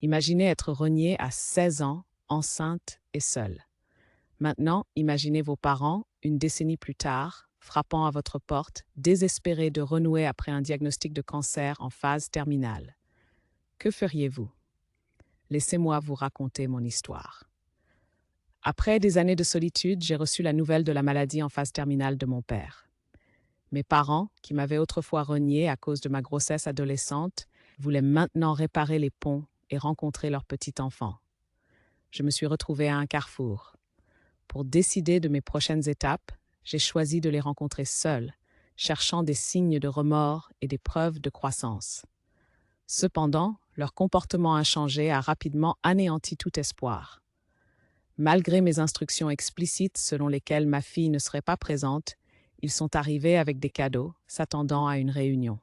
Imaginez être reniée à 16 ans, enceinte et seule. Maintenant, imaginez vos parents, une décennie plus tard, frappant à votre porte, désespérés de renouer après un diagnostic de cancer en phase terminale. Que feriez-vous? Laissez-moi vous raconter mon histoire. Après des années de solitude, j'ai reçu la nouvelle de la maladie en phase terminale de mon père. Mes parents, qui m'avaient autrefois renié à cause de ma grossesse adolescente, voulaient maintenant réparer les ponts et rencontrer leur petit enfant. Je me suis retrouvée à un carrefour. Pour décider de mes prochaines étapes, j'ai choisi de les rencontrer seuls, cherchant des signes de remords et des preuves de croissance. Cependant, leur comportement inchangé a rapidement anéanti tout espoir. Malgré mes instructions explicites selon lesquelles ma fille ne serait pas présente, ils sont arrivés avec des cadeaux, s'attendant à une réunion.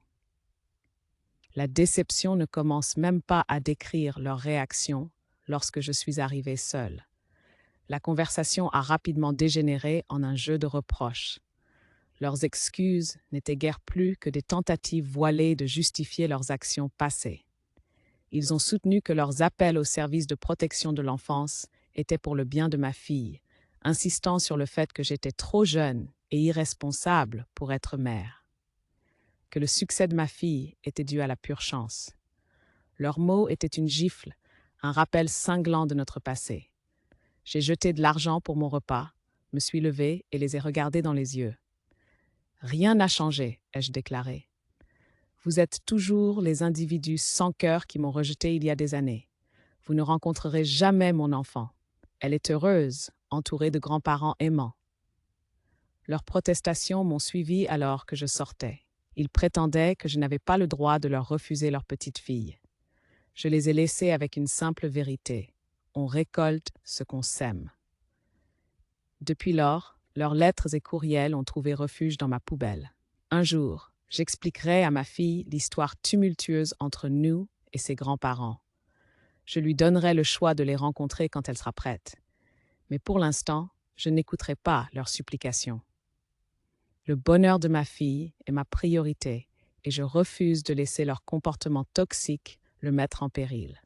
La déception ne commence même pas à décrire leur réaction lorsque je suis arrivée seule. La conversation a rapidement dégénéré en un jeu de reproches. Leurs excuses n'étaient guère plus que des tentatives voilées de justifier leurs actions passées. Ils ont soutenu que leurs appels au service de protection de l'enfance étaient pour le bien de ma fille, insistant sur le fait que j'étais trop jeune et irresponsable pour être mère. Que le succès de ma fille était dû à la pure chance. Leurs mots étaient une gifle, un rappel cinglant de notre passé. J'ai jeté de l'argent pour mon repas, me suis levée et les ai regardés dans les yeux. Rien n'a changé, ai-je déclaré. Vous êtes toujours les individus sans cœur qui m'ont rejeté il y a des années. Vous ne rencontrerez jamais mon enfant. Elle est heureuse, entourée de grands-parents aimants. Leurs protestations m'ont suivi alors que je sortais. Ils prétendaient que je n'avais pas le droit de leur refuser leur petite fille. Je les ai laissés avec une simple vérité. On récolte ce qu'on sème. Depuis lors, leurs lettres et courriels ont trouvé refuge dans ma poubelle. Un jour, j'expliquerai à ma fille l'histoire tumultueuse entre nous et ses grands-parents. Je lui donnerai le choix de les rencontrer quand elle sera prête. Mais pour l'instant, je n'écouterai pas leurs supplications. Le bonheur de ma fille est ma priorité et je refuse de laisser leur comportement toxique le mettre en péril.